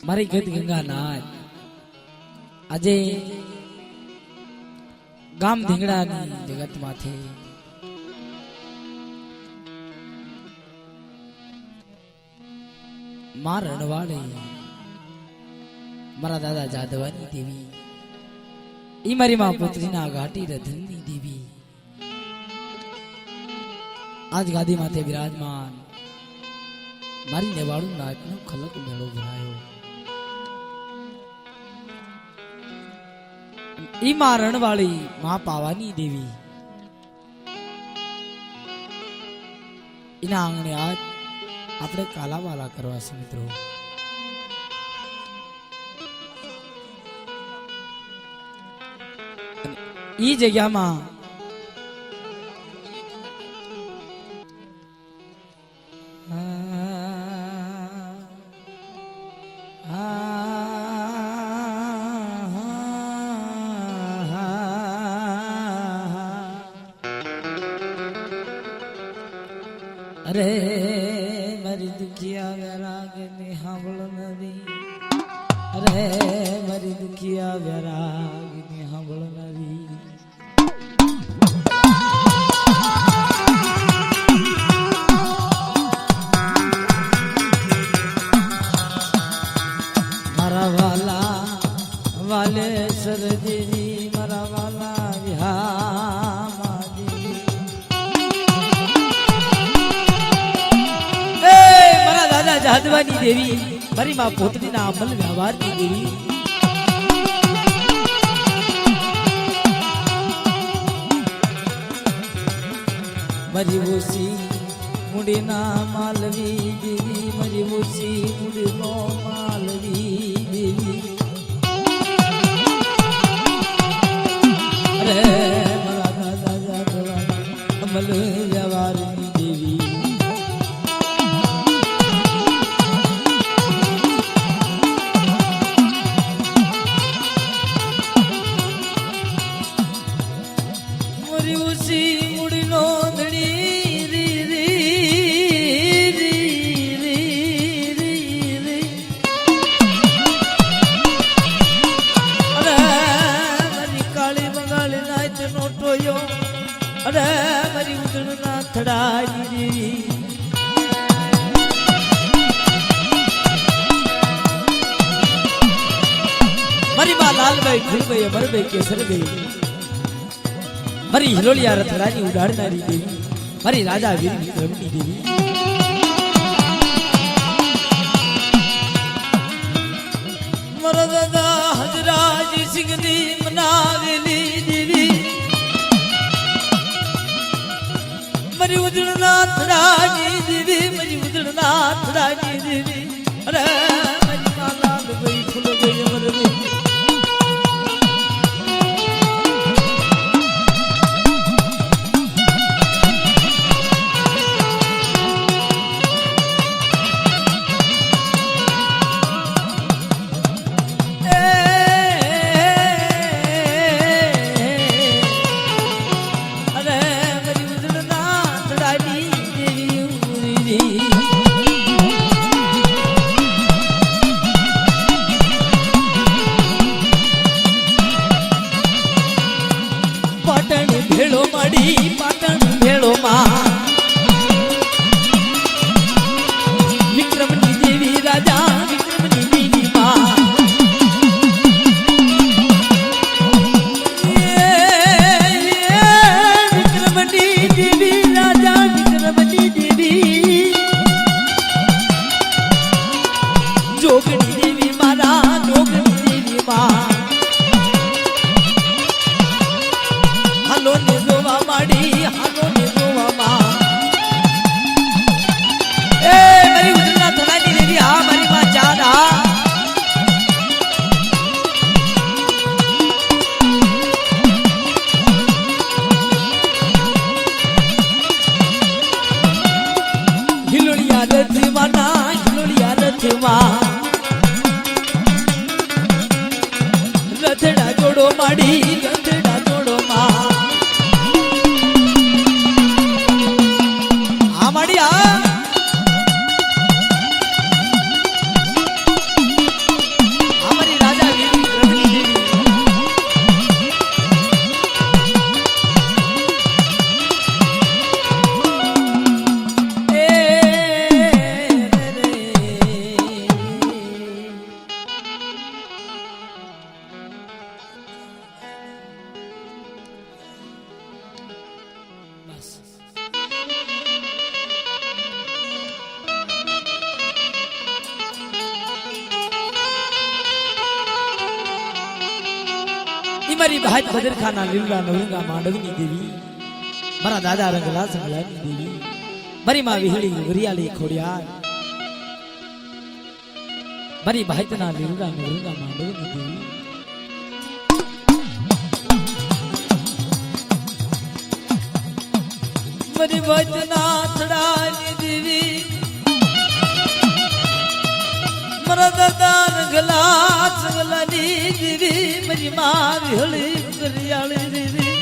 મારી ગત ગંગાનાથ આજે ગામ ધીંગડાની જગતમાંથી માર રણવાડે મારા દાદા જાદવાની દેવી ઈ મારી માં પુત્રીના ઘાટી રધનની દેવી આજ ગાદી માથે વિરાજમાન મારી નેવાળું નાચનો ખલક મેળો ભરાયો ઈ માં રણવાળી માં પાવાની દેવી એના આંગણે આજ આપણે કાલાવાલા કરવા છે મિત્રો. ઈ જગ્યામાં અરે મારી દુખિયા વેરાગ ને સાંભળ નરી અરે મારી દુખિયા વેરાગ ને સાંભળ નરી મારા વાલા વાલે સરદેવી મારા વાલા વિહા માજી મારા દાદા જાદવાની દેવી મારી માં પોતરીના અમલ વ્યવહારની દેવી મારી ઓસી મુડીના માલવી દેવી મારી ઓસી મુડીનો માલવી દેવી અરે મારા દાદા જાદવાની અમલ વ્યવહારની દેવી અરે મારી ઉદળના થડાની દેવી મારી માં લાલભાઈ ફૂલભાઈ અમરભાઈ કેસરભાઈ મારી હિલોલિયા રથડાની ઉડાડનારી દેવી મારી રાજા વીર વિક્રમની દેવી મારા દાદા હજરાજ સિંહની મનાવેલી દેવી મારી ઉદળનાથ રાજી દેવી મારી ઉદળનાથ રાજી દેવી અરે મારી કાલા ભાઈ ફૂલ ભાઈ અમરભાઈ પાટણ ભેળો માં વિક્રમની દેવી રાજા વિક્રમની દેવી માં વિક્રમની દેવી રાજા વિક્રમની દેવી જોગણી દેવી મારા જોગણી દેવી માં હાલો ને જોવા માડી હાલો ને જોવા માં એ મારી ઉદળના થડાની દેવી હા મારી માં ચારા હિલોલિયા રથમાં ના હિલોલિયા રથમાં રથડા જોડો માડી રથડા જોડો માં માડી આ ઈ મારી ભાત બદરખાના લીલા નવરંગા માંડવની દેવી મારા દાદા રંગલા સંગલાની દેવી મારી માં વિહળી વરિયાળી ખોડિયાર મારી ભાતના લીલા નવરંગા માંડવની દેવી મારી ભાતના થડાની દેવી મારા દાદા રંગલા સંગલાની દેવી મારી માં વિહળી વરિયાળી દેવી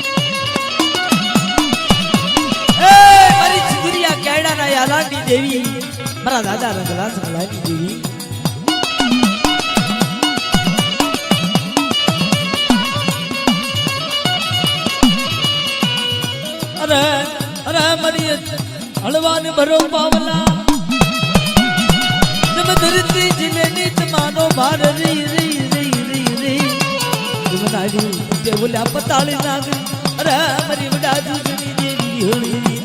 મારી ચુંદરિયા કેડાના યાલાની દેવી મારા દાદા રંગલા સંગલાની દેવી અરે અરે મારી હળવાને ભરો પાવલા તમે ધરતી જીલેની તમારો ભાર રી રી રી રી રી જીવનાજી જે બોલ્યા પતાળી નાગ અરે મારી વડાજુ જની દેવી હોળી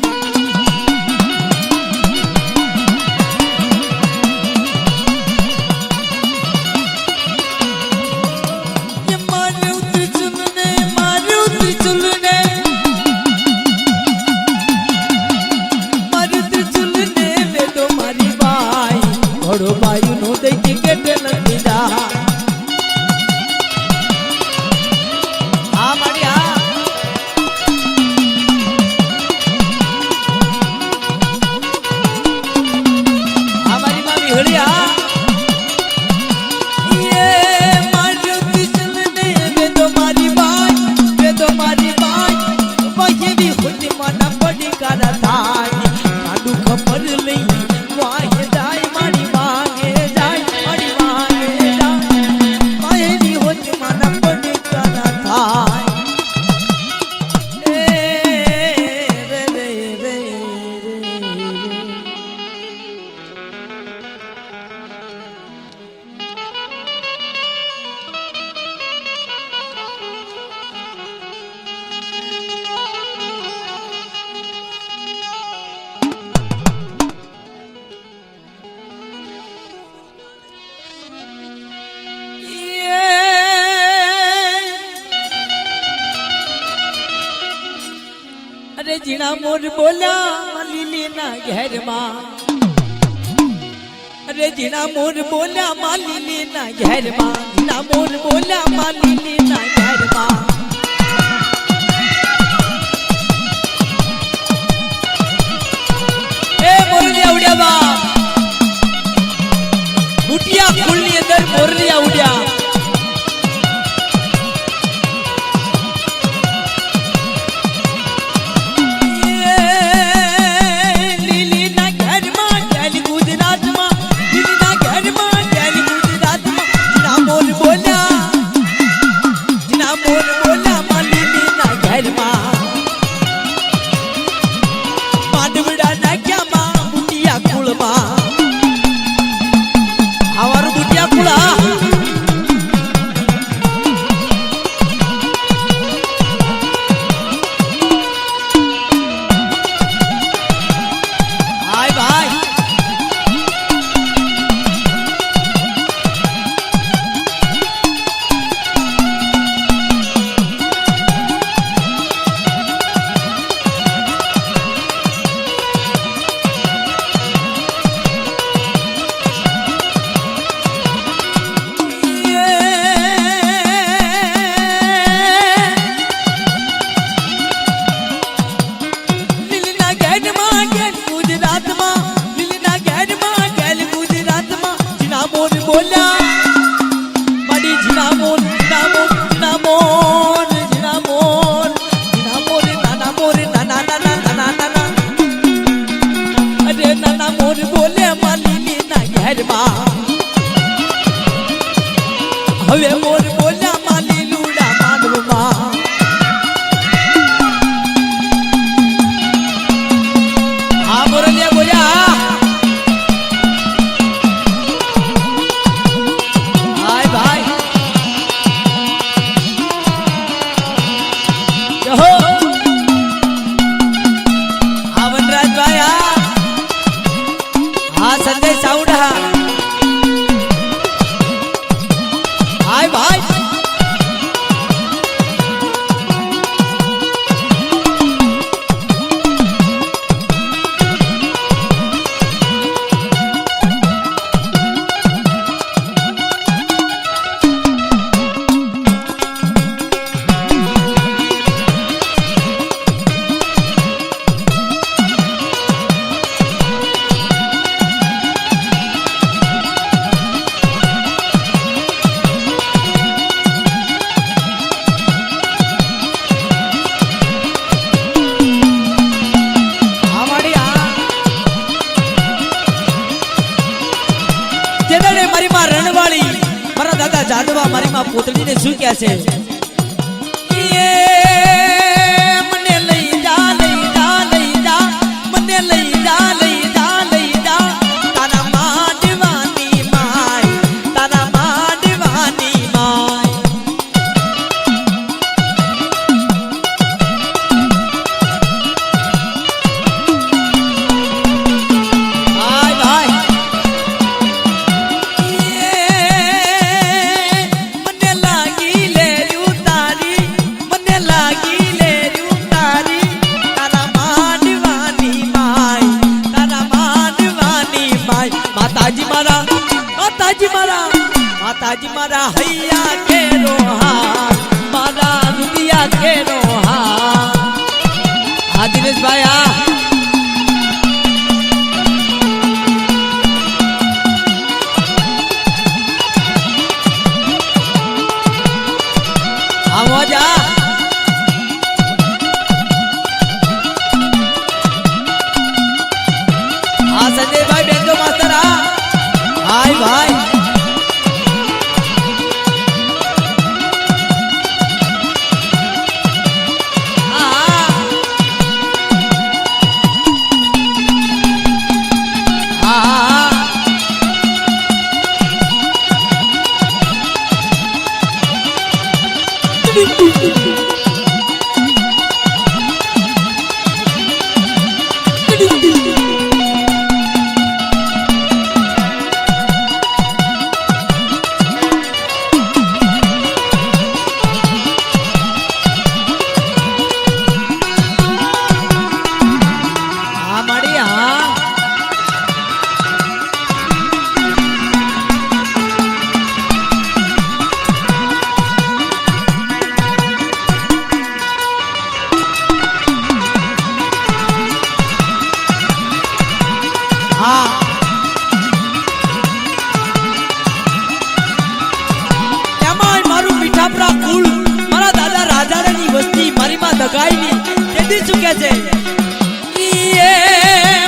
અરે જીણા મોર બોલ્યા લીલી ના ઘેર માં અરે જીણા મોર બોલ્યા માં લીલી ના ઘેર માં જીણા મોર બોલ્યા માં લીલી ના ઘેર માં એ મોરલિયા ઉડ્યા બા બુટિયા ફૂલની અંદર મોરલિયા ઉડ્યા હવે મોર બોલ્યા માલી લુડા માંડવમાં આ મોરલિયા બોલ્યા મારી માં રણવાળી મારા દાદા જાદવા મારી માં પોતડીને શું કહે છે મને લઈ જા લઈ જા લઈ જા મને લઈ જા લઈ જા લઈ જા તારા માંડવાની માય તારા માંડવાની માય માતાજી મારા હૈયા કેરો હા મારા રૂપિયા કેરો હા દિનેશભાઈ આવો જા સંજયભાઈ બેંજો માસ્ટર હાય ભાઈ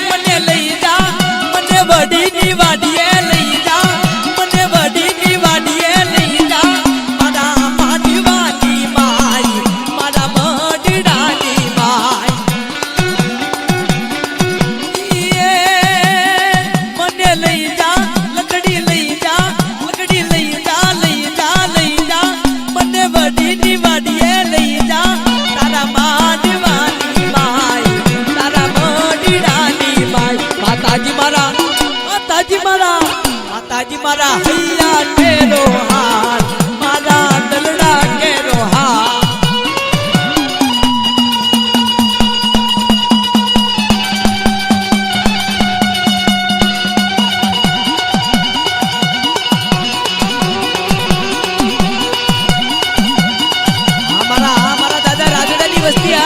મને લઈ જા મને વડીની વાડીએ લઈ જા મને વડીની વાડીએ લઈ જા મારા માંડવાની માય મારા મઢડાની માય મને લઈ જા લકડી લઈ જા લકડી લઈ જા લઈ જા લઈ જા મને વડીની વાડીએ લઈ જા તારા માંડવાની માય તારા મઢડાની માય માતાજી મારા હૈયા કેરો હાર મારા દલડા કેરો હાર મારા દાદા રાજડાની વસ્તી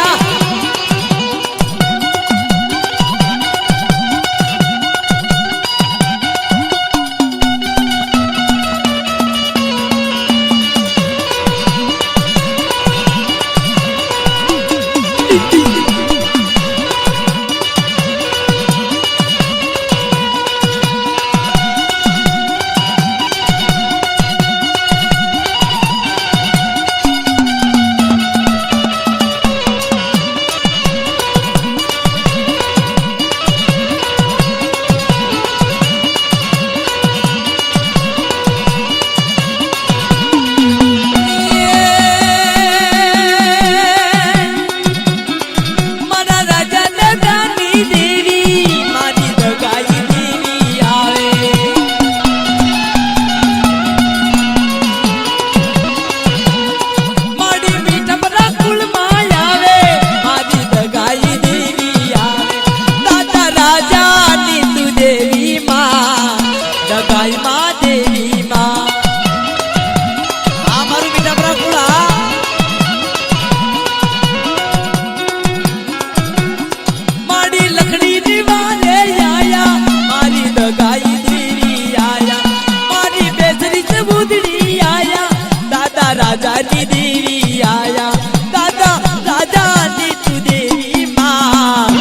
રાજાની દેવી આયા દાદા રાજાની તું દેવી માં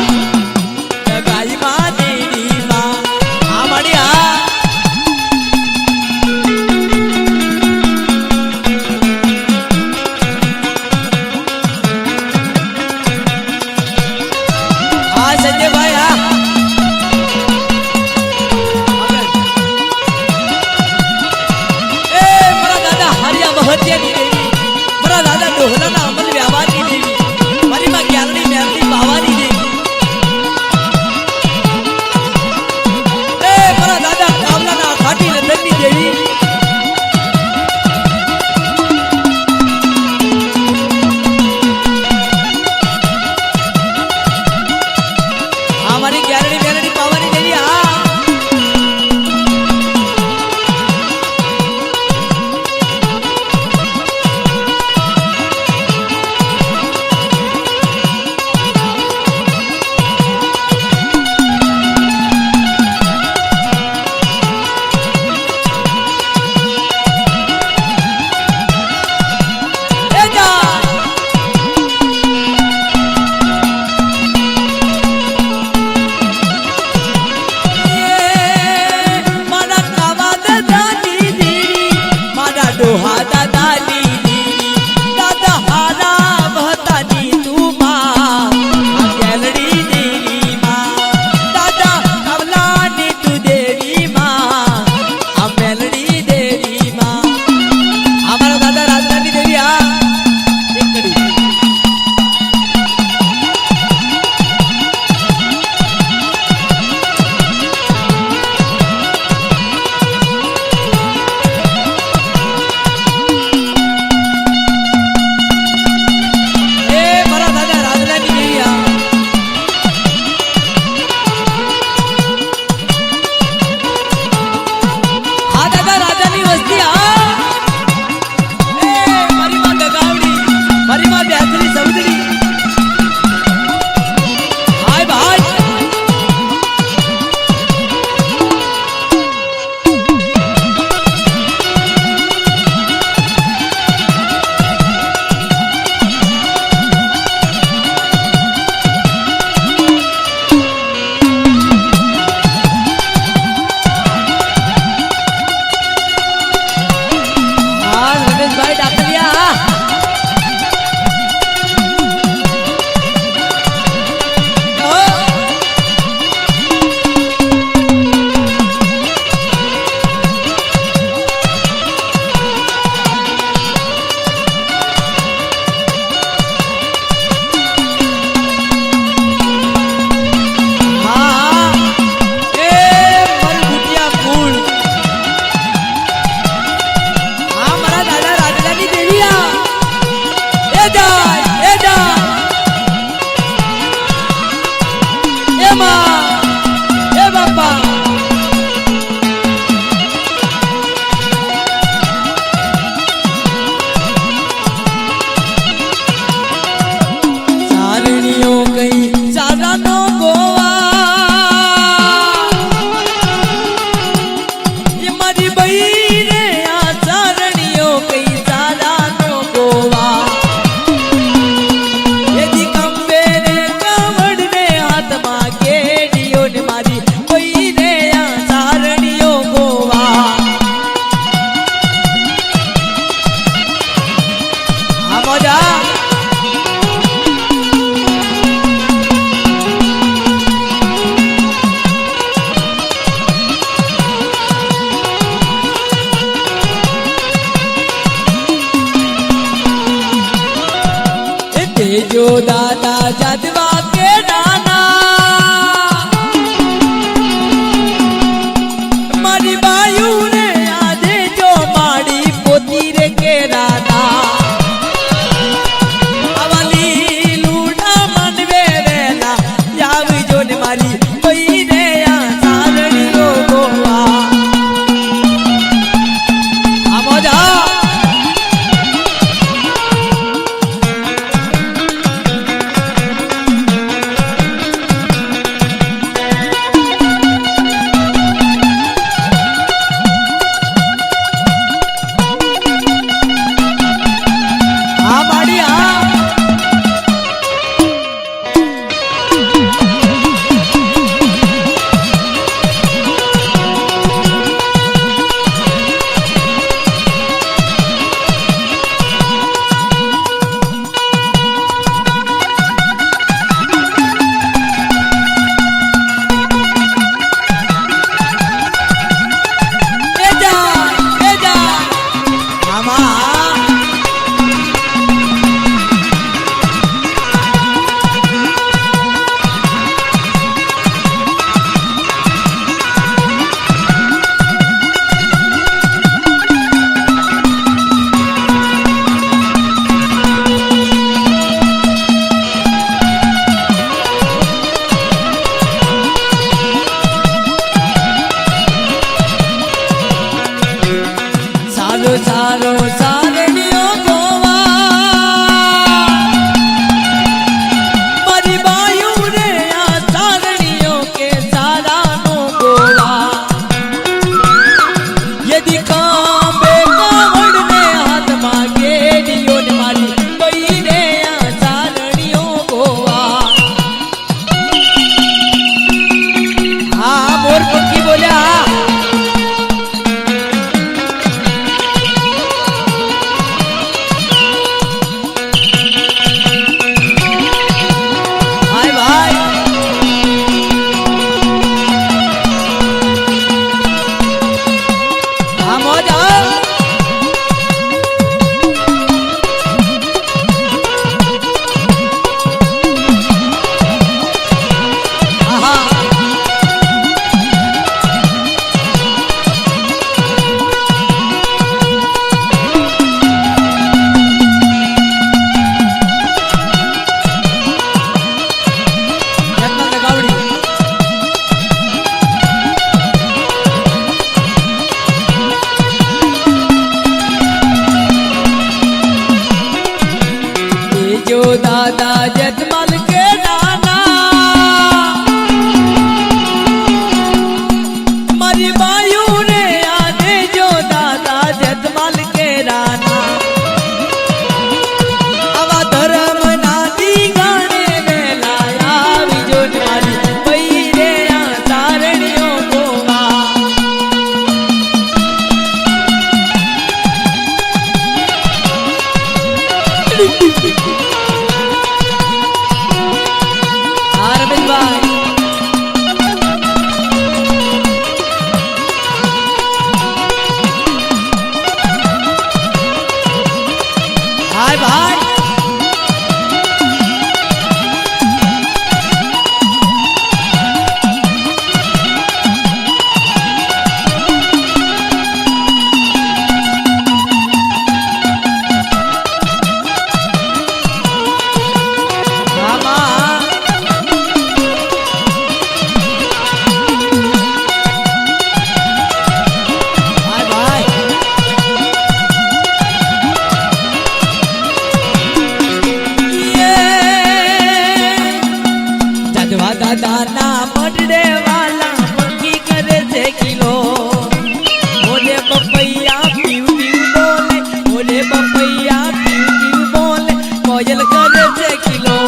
જગાઈ માં દેવી માં આ મળ્યા હત્યાની દેવી મારા દાદા ડોહલાના અમલ વ્યવહારની દેવી મારી માં જ્ઞાનની મેલની બાવાની દેવી એ મારા દાદા કામલાના ખાટી રતનની દેવી हमारी गैलरी गैलरी पावनी देवी हाँ जो दादा जदवा के नाना मारी बायू रे आधे जो माड़ी पोती रे के राना अवाली लूटा मनवे रेला यावी जो ने मारी कोई रे या सारणी रो गोवा आमोजा સારો સારો સારણીઓ ગોવા મારી બાયુ રે આ સારણીઓ કે સારાનો ગોવા યદી કાંબે કાવડ ને હાથમાં ગેડીઓ ને મારી બઈ રે આ સારણીઓ ગોવા હા મોર પંખી બોલ્યા जो दादा जतमल के नाना मारी बायू रे आने जो दादा जतमल के राना आवा धर्म नादी गाने में लाया विजो मारी बई रे आ सारणियों गोवा हाय भाई दाना मडड़े वाला पक्की करे थे किलो बोले बपैया पीव पीव बोले बोले बपैया पीव पीव बोले कोयल करे थे किलो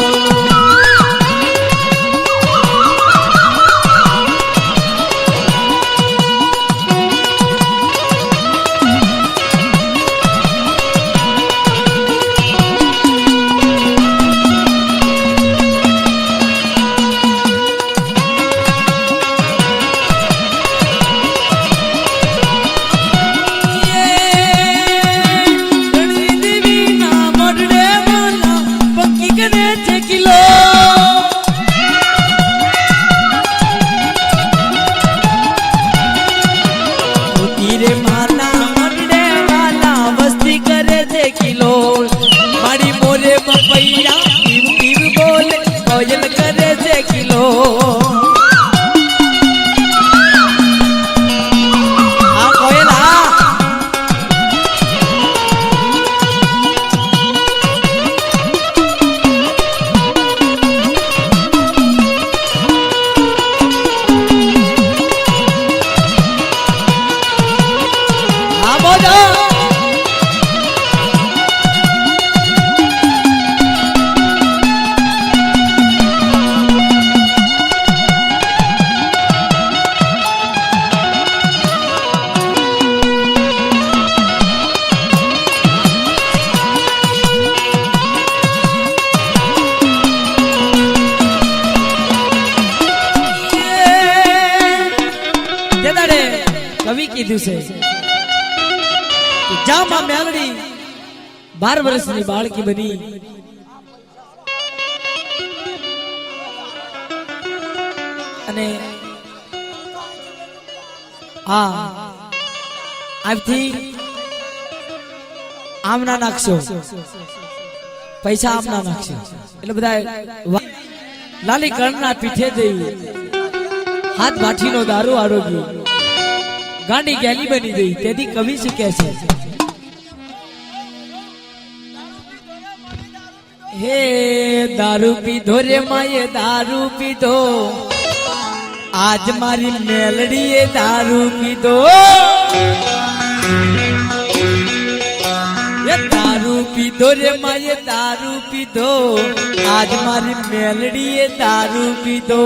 बपैया पीव पीव बोले कोयल करे से किलो हाँ कोयल हाँ बोलो कवि कीधु से जामा मेलडी 12 વર્ષની બાળકી બની અને હા આજથી આમના નાખશો પૈસા આમના નાખશો એટલે બધા લાલી કણના પીઠે જઈ હાથ ભાઠીનો દારૂ આરોગ્યો ગાંડી ગેલી બની ગઈ તેથી કવિ શું કહે છે હે દારૂ પીધો રે માએ દારૂ પીધો આજ મારી મેલડીએ દારૂ પીધો એ દારૂ પીધો રે માએ દારૂ પીધો આજ મારી મેલડીએ દારૂ પીધો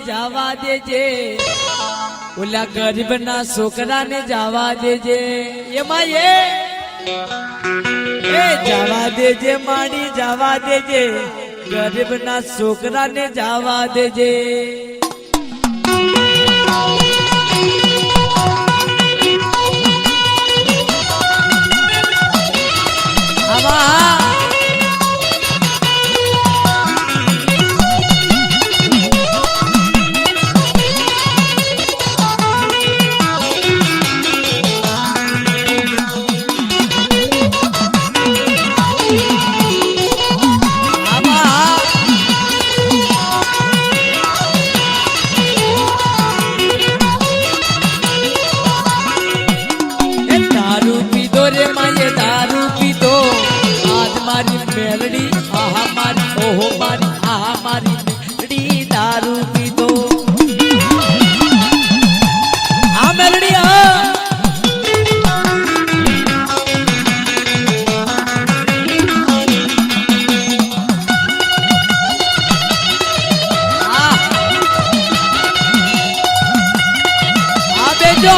જવા દેજે ઓલા ગરીબ ના છોકરા ને જવા દેજે એમાં એ જવા દેજે માડી જવા દેજે ગરીબ ના છોકરા ને જવા દેજે મેલડી આહા મારી ઓહો મારી આહા મારી મેલડી દારૂ પીધો આ મેલડી આ બેજો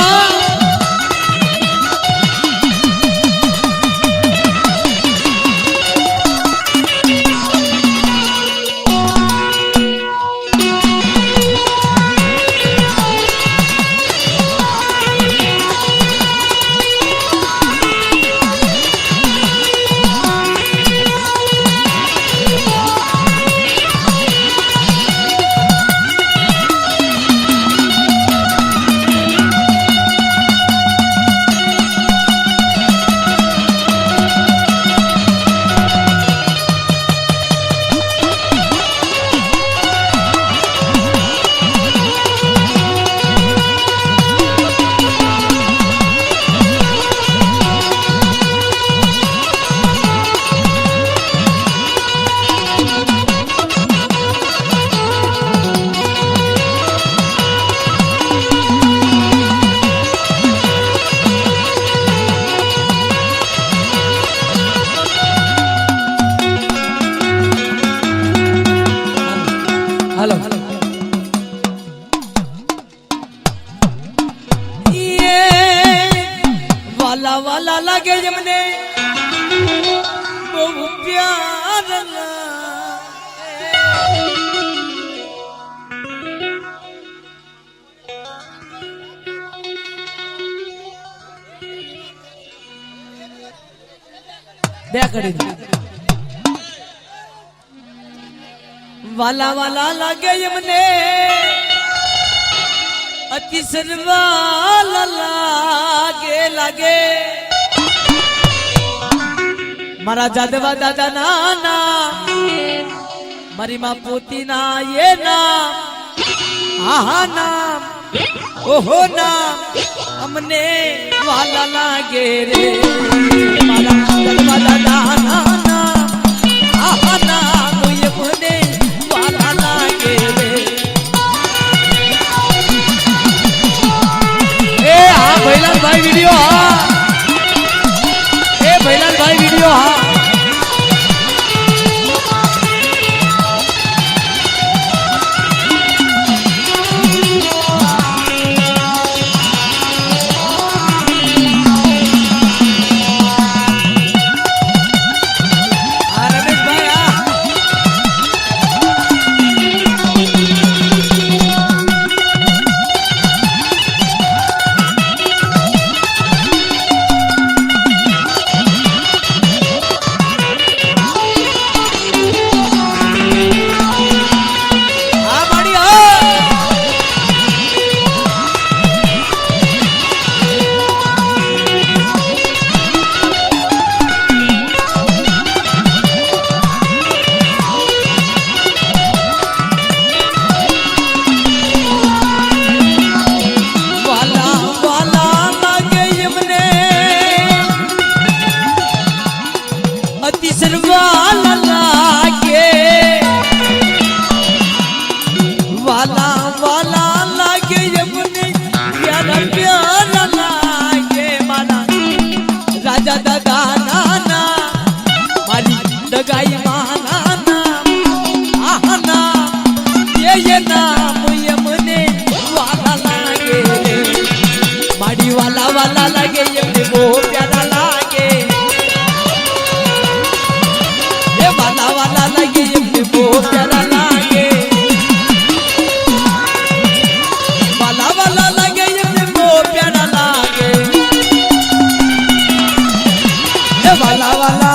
हेलो ये वाला वाला लगे जमने बहु प्यार दया कर वाला वाला लागे यमने अति सरवाला लागे लागे મારા જાદવા દાદા નાના મારી માં પોતી ના એ નામ હા નામ ઓહો નામ અમને વાલા લાગે રે મારા જાદવા દાદા નાના હા નામ એ મને વાલા લાગે રે એ હા ભૈલાલભાઈ વિડિયો હા એ ભૈલાલભાઈ વિડિયો હા वाला लगे ये वो प्यारा लागे ये वाला लगे ये वो प्यारा लागे वाला लगे ये वो प्यारा लागे ये वाला